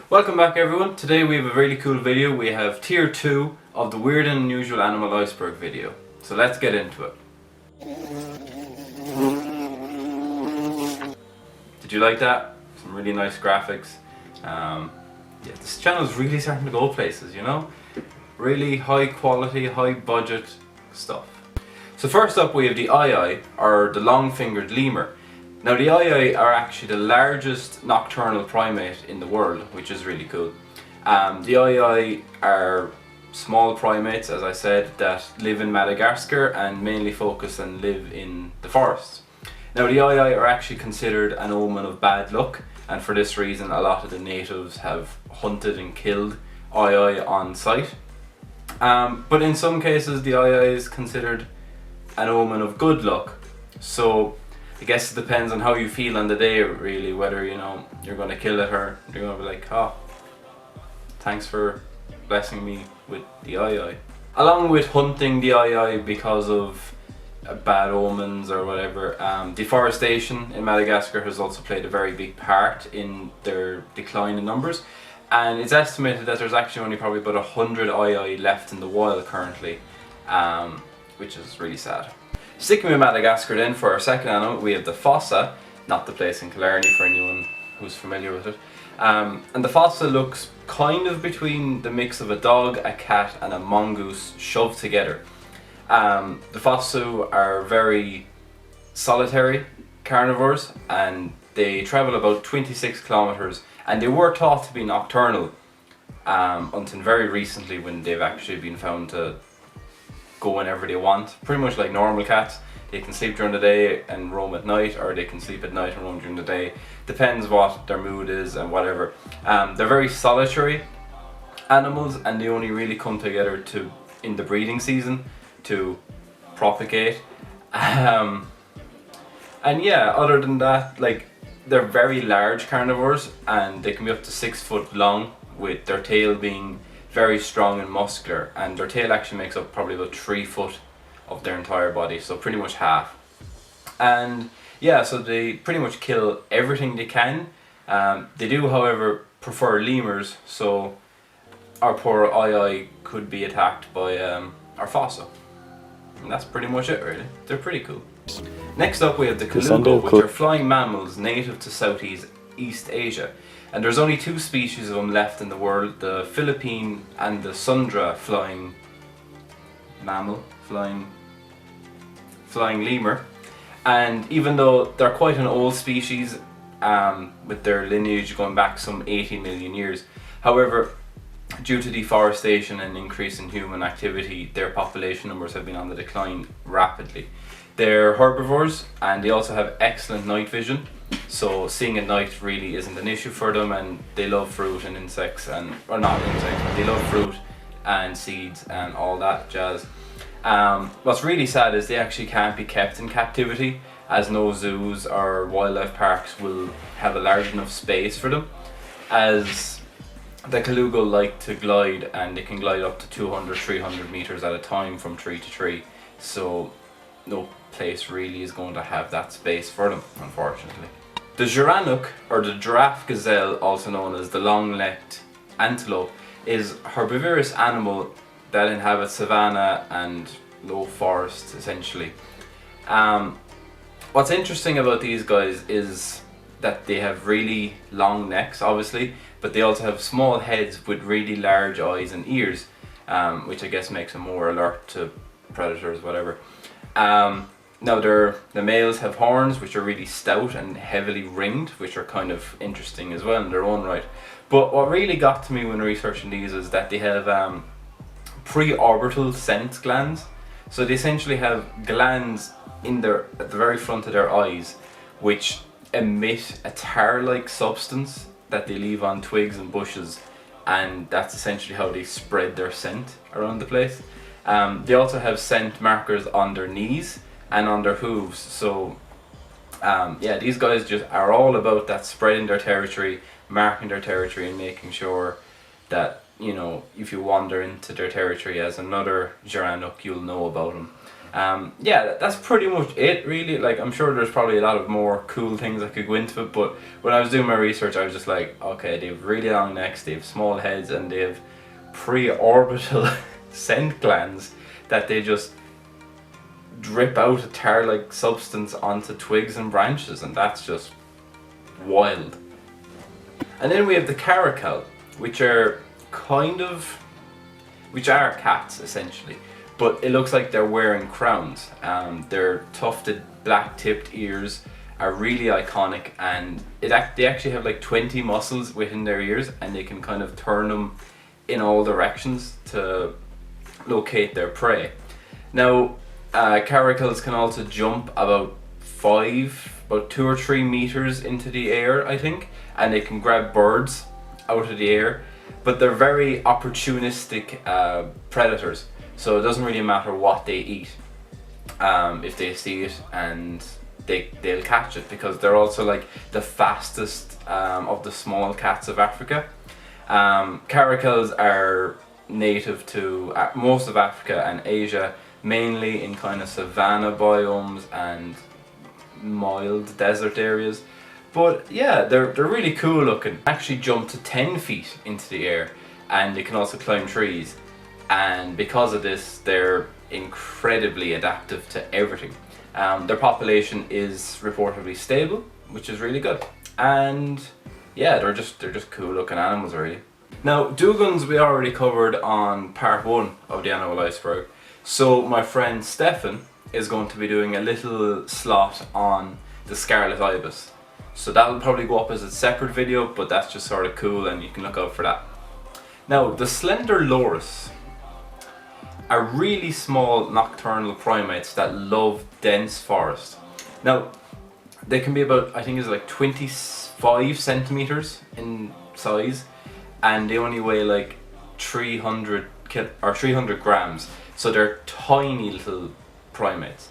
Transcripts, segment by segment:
Welcome back everyone. Today we have a really cool video. We have tier 2 of the weird and unusual animal iceberg video. So let's get into it. Did you like that? Some really nice graphics. Yeah, this channel is really starting to go places, you know? Really high quality, high budget stuff. So first up we have the ii, or the long-fingered lemur. Now the ii are actually the largest nocturnal primate in the world, which is really cool. The ii are small primates, as I said, that live in Madagascar and mainly focus and live in the forests. Now the ii are actually considered an omen of bad luck, and for this reason a lot of the natives have hunted and killed ii on sight. But in some cases the ii is considered an omen of good luck. So I guess it depends on how you feel on the day, really, whether you're going to kill it or you're going to be like, oh, thanks for blessing me with the ii. Along with hunting the ii because of bad omens or whatever, deforestation in Madagascar has also played a very big part in their decline in numbers, and it's estimated that there's actually only probably about 100 ii left in the wild currently, which is really sad. Sticking with Madagascar then, for our second animal we have the fossa, not the place in Killarney for anyone who's familiar with it. And the fossa looks kind of between the mix of a dog, a cat and a mongoose shoved together. The fossa are very solitary carnivores and they travel about 26 kilometers, and they were thought to be nocturnal until very recently, when they've actually been found to go whenever they want, pretty much like normal cats. They can sleep during the day and roam at night, or they can sleep at night and roam during the day. Depends what their mood is and whatever. They're very solitary animals, and they only really come together in the breeding season to propagate. And yeah, other than that, like, they're very large carnivores, and they can be up to 6 foot long, with their tail being very strong and muscular, and their tail actually makes up probably about 3 foot of their entire body, so pretty much half. And yeah, so they pretty much kill everything they can. They do, however, prefer lemurs, so our poor ii could be attacked by our fossa. And that's pretty much it, really. They're pretty cool. Next up we have the kalugo, which are flying mammals native to Southeast Asia. And there's only 2 species of them left in the world, the Philippine and the Sundra flying mammal, flying lemur. And even though they're quite an old species, with their lineage going back some 80 million years, however, due to deforestation and increase in human activity, their population numbers have been on the decline rapidly. They're herbivores, and they also have excellent night vision, so seeing at night really isn't an issue for them, and they love fruit and insects, or not insects, but they love fruit and seeds and all that jazz. What's really sad is they actually can't be kept in captivity, as no zoos or wildlife parks will have a large enough space for them, as the kalugo like to glide, and they can glide up to 200-300 meters at a time from tree to tree, so no place really is going to have that space for them, unfortunately. The Geranuk, or the giraffe gazelle, also known as the long-necked antelope, is a herbivorous animal that inhabits savanna and low forest, essentially. What's interesting about these guys is that they have really long necks, obviously, but they also have small heads with really large eyes and ears, which I guess makes them more alert to predators, whatever. Now the males have horns which are really stout and heavily ringed, which are kind of interesting as well in their own right. But what really got to me when researching these is that they have preorbital scent glands. So they essentially have glands at the very front of their eyes, which emit a tar-like substance that they leave on twigs and bushes, and that's essentially how they spread their scent around the place. They also have scent markers on their knees and on their hooves, so yeah, these guys just are all about that, spreading their territory, marking their territory, and making sure that, if you wander into their territory as another Geranuk, you'll know about them. Yeah, that's pretty much it really. Like, I'm sure there's probably a lot of more cool things I could go into it, but when I was doing my research I was just like, okay, they have really long necks, they have small heads, and they have pre-orbital scent glands that they just drip out a tar-like substance onto twigs and branches, and that's just wild. And then we have the caracal, which are cats essentially, but it looks like they're wearing crowns. Their tufted black-tipped ears are really iconic, and they actually have like 20 muscles within their ears, and they can kind of turn them in all directions to locate their prey. Now, caracals can also jump about 2 or 3 meters into the air, I think, and they can grab birds out of the air, but they're very opportunistic predators, so it doesn't really matter what they eat. If they see it, and they'll catch it, because they're also like the fastest of the small cats of Africa. Caracals are native to most of Africa and Asia, mainly in kind of savanna biomes and mild desert areas. But yeah, they're really cool looking. Actually jump to 10 feet into the air, and they can also climb trees. And because of this, they're incredibly adaptive to everything. Their population is reportedly stable, which is really good. And yeah, they're just cool looking animals really. Now, dugongs we already covered on part 1 of the annual iceberg. So my friend Stefan is going to be doing a little slot on the scarlet ibis. So that'll probably go up as a separate video, but that's just sort of cool, and you can look out for that. Now, the slender loris are really small nocturnal primates that love dense forest. Now, they can be about, I think it's like 25 centimeters in size, and they only weigh like 300 grams. So they're tiny little primates.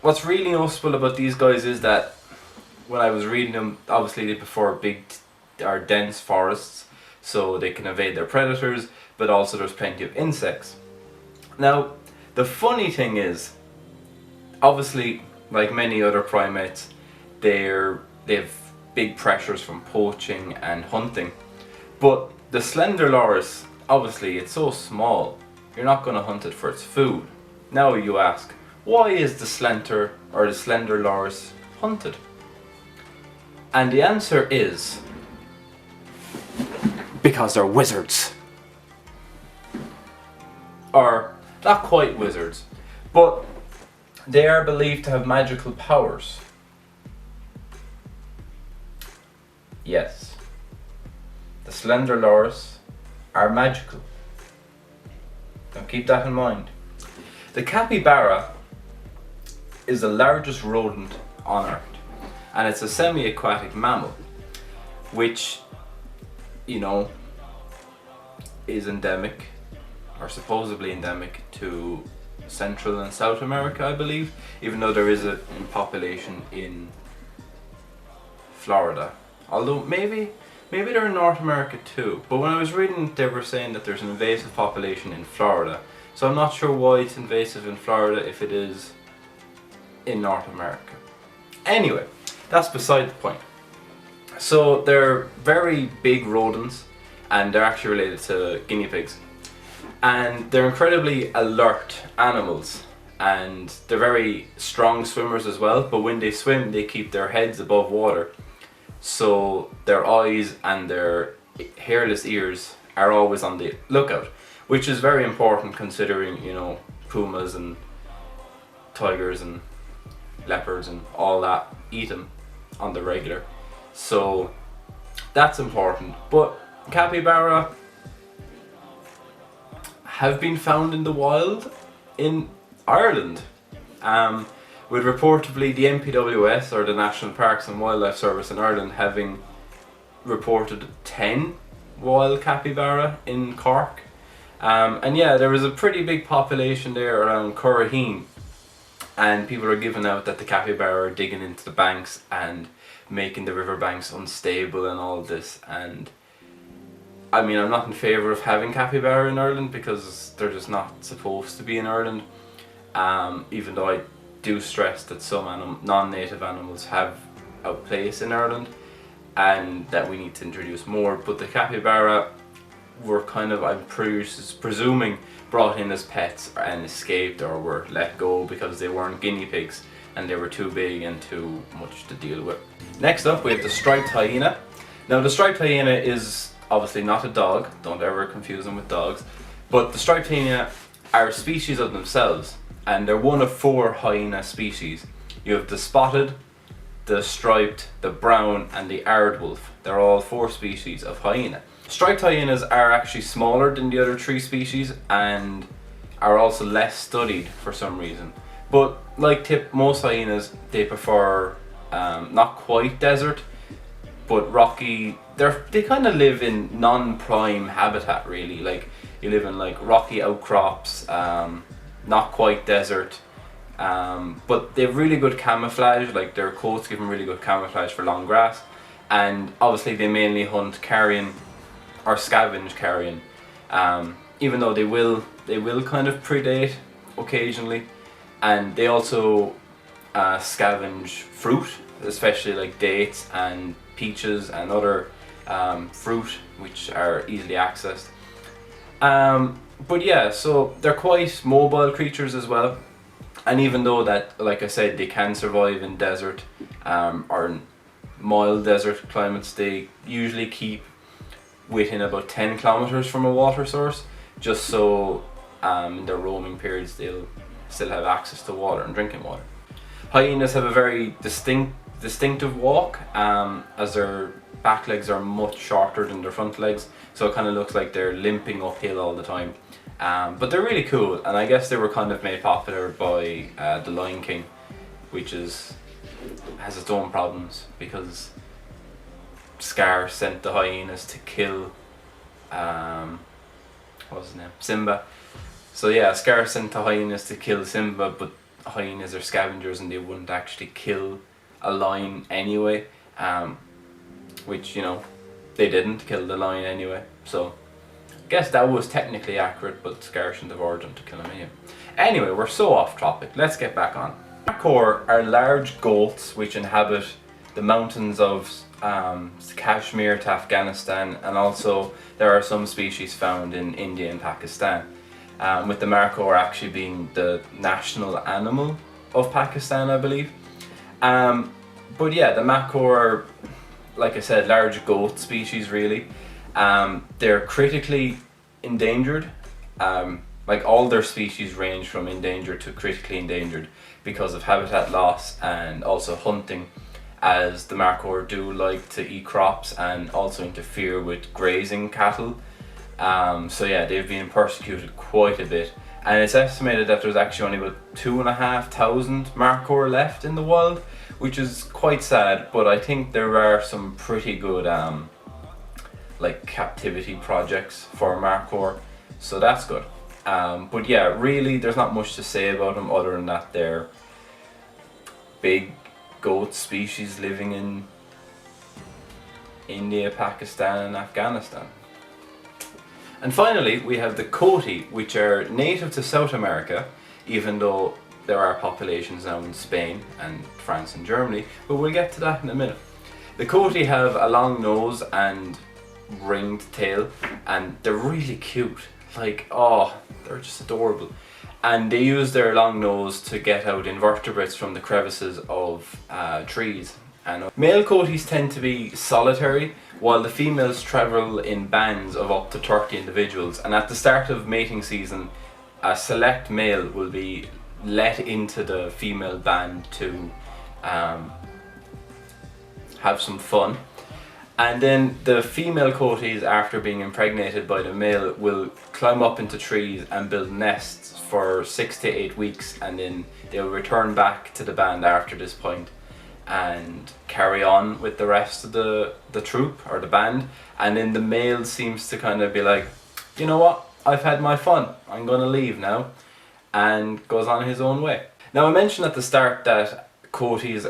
What's really noticeable about these guys is that when I was reading them, obviously they prefer big or dense forests, so they can evade their predators, but also there's plenty of insects. Now, the funny thing is, obviously, like many other primates, they have big pressures from poaching and hunting. But the slender loris, obviously, it's so small, you're not going to hunt it for its food. Now you ask, why is the slender loris hunted? And the answer is because they're wizards. Or not quite wizards, but they are believed to have magical powers. Yes, the slender loris are magical. Now keep that in mind. The capybara is the largest rodent on Earth, and it's a semi-aquatic mammal, which, you know, is endemic, or supposedly endemic, to Central and South America, I believe, even though there is a population in Florida. Although maybe they're in North America too, but when I was reading, they were saying that there's an invasive population in Florida, so I'm not sure why it's invasive in Florida if it is in North America. Anyway, that's beside the point. So they're very big rodents, and they're actually related to guinea pigs, and they're incredibly alert animals, and they're very strong swimmers as well, but when they swim they keep their heads above water, so their eyes and their hairless ears are always on the lookout, which is very important considering, you know, pumas and tigers and leopards and all that eat them on the regular, so that's important. But capybara have been found in the wild in Ireland, with reportedly the NPWS, or the National Parks and Wildlife Service in Ireland, having reported 10 wild capybara in Cork. And yeah, there was a pretty big population there around Curraheen, and people are giving out that the capybara are digging into the banks and making the riverbanks unstable and all this. And I mean, I'm not in favour of having capybara in Ireland because they're just not supposed to be in Ireland. even though I do stress that some non-native animals have a place in Ireland and that we need to introduce more. But the capybara were kind of, I'm presuming, brought in as pets and escaped or were let go because they weren't guinea pigs and they were too big and too much to deal with. Next up we have the striped hyena. Now the striped hyena is obviously not a dog, don't ever confuse them with dogs, but the striped hyena are a species of themselves and they're one of 4 hyena species. You have the spotted, the striped, the brown and the aardwolf. They're all 4 species of hyena. Striped hyenas are actually smaller than the other 3 species and are also less studied for some reason. But like most hyenas, they prefer not quite desert, but rocky. They kind of live in non-prime habitat really. Like you live in like rocky outcrops, not quite desert. But they have really good camouflage, like their coats give them really good camouflage for long grass, and obviously they mainly hunt carrion or scavenge carrion, even though they will kind of predate occasionally, and they also scavenge fruit, especially like dates and peaches and other fruit which are easily accessed. But yeah, so they're quite mobile creatures as well. And even though that, like I said, they can survive in desert or in mild desert climates, they usually keep within about 10 kilometers from a water source, just so in their roaming periods they'll still have access to water and drinking water. Hyenas have a very distinctive walk, as their back legs are much shorter than their front legs, so it kind of looks like they're limping uphill all the time. But they're really cool, and I guess they were kind of made popular by The Lion King, which has its own problems because Scar sent the hyenas to kill what was his name? Simba. So yeah, Scar sent the hyenas to kill Simba, but hyenas are scavengers and they wouldn't actually kill a lion anyway, which, you know, they didn't kill the lion anyway, so I guess that was technically accurate, but Scar shouldn't have ordered them to kill him anyway. Anyway, we're so off topic, let's get back on. Markhor are large goats which inhabit the mountains of Kashmir to Afghanistan, and also there are some species found in India and Pakistan, with the Markhor actually being the national animal of Pakistan, I believe. But yeah, the Markhor are, like I said, large goat species really. They're critically endangered. Like all their species range from endangered to critically endangered because of habitat loss and also hunting, as the Markhor do like to eat crops and also interfere with grazing cattle. So yeah, they've been persecuted quite a bit, and it's estimated that there's actually only about 2,500 Markhor left in the wild, which is quite sad, but I think there are some pretty good like captivity projects for Markhor, so that's good. But yeah, really there's not much to say about them other than that they're big goat species living in India, Pakistan and Afghanistan. And finally we have the Coati, which are native to South America, even though there are populations now in Spain and France and Germany, but we'll get to that in a minute. The Coati have a long nose and ringed tail, and they're really cute. Like, oh, they're just adorable. And they use their long nose to get out invertebrates from the crevices of trees. And male coatis tend to be solitary, while the females travel in bands of up to 30 individuals. And at the start of mating season, a select male will be let into the female band to have some fun. And then the female coatis, after being impregnated by the male, will climb up into trees and build nests for 6 to 8 weeks, and then they'll return back to the band after this point and carry on with the rest of the troop or the band. And then the male seems to kind of be like, you know what, I've had my fun, I'm gonna leave now, and goes on his own way. Now I mentioned at the start that coatis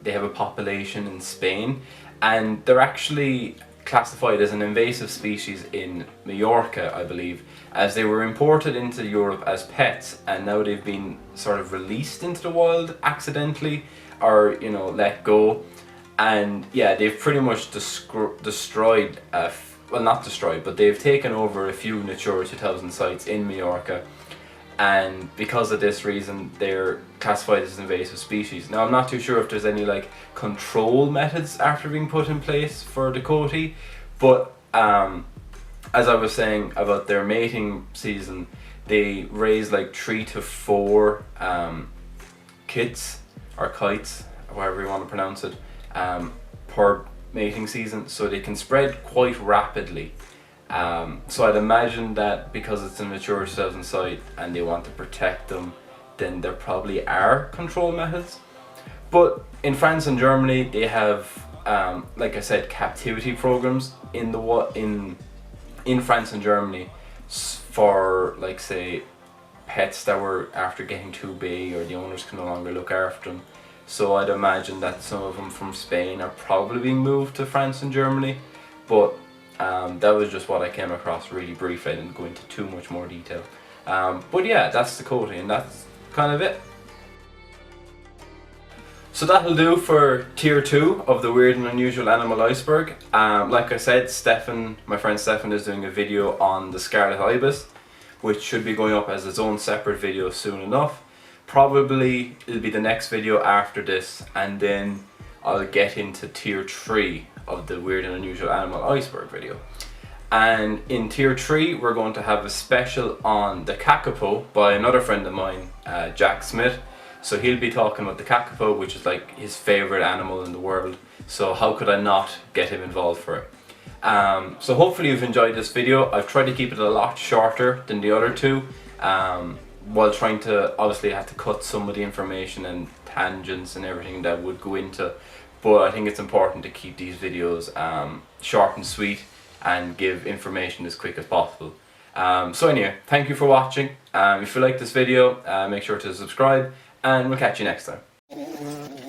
they have a population in Spain, and they're actually classified as an invasive species in Majorca, I believe, as they were imported into Europe as pets, and now they've been sort of released into the wild accidentally, or you know, let go. And yeah, they've pretty much destroyed, well, not destroyed, but they've taken over a few Natura 2000 sites in Majorca, and because of this reason they're classified as an invasive species. Now I'm not too sure if there's any like control methods after being put in place for the coati, but as I was saying about their mating season, they raise like 3 to 4 kits or kites, however you want to pronounce it, per mating season, so they can spread quite rapidly. So I'd imagine that because it's a Natura 2000 site and they want to protect them, then there probably are control methods. But in France and Germany they have, like I said, captivity programs in France and Germany for, like, say, pets that were after getting too big or the owners can no longer look after them. So I'd imagine that some of them from Spain are probably being moved to France and Germany, but that was just what I came across really briefly. I didn't go into too much more detail. But yeah, that's the coati, and that's kind of it. So that'll do for tier 2 of the weird and unusual animal iceberg. Like I said, my friend Stefan is doing a video on the scarlet ibis, which should be going up as its own separate video soon enough. Probably it'll be the next video after this, and then I'll get into tier 3 of the weird and unusual animal iceberg video. And in tier 3 we're going to have a special on the kakapo by another friend of mine, Jack Smith. So he'll be talking about the kakapo, which is like his favorite animal in the world, so how could I not get him involved for it. So hopefully you've enjoyed this video. I've tried to keep it a lot shorter than the other two, while trying to, obviously I had to cut some of the information and tangents and everything that would go into, but I think it's important to keep these videos short and sweet and give information as quick as possible. So anyway, thank you for watching. If you like this video, make sure to subscribe, and we'll catch you next time.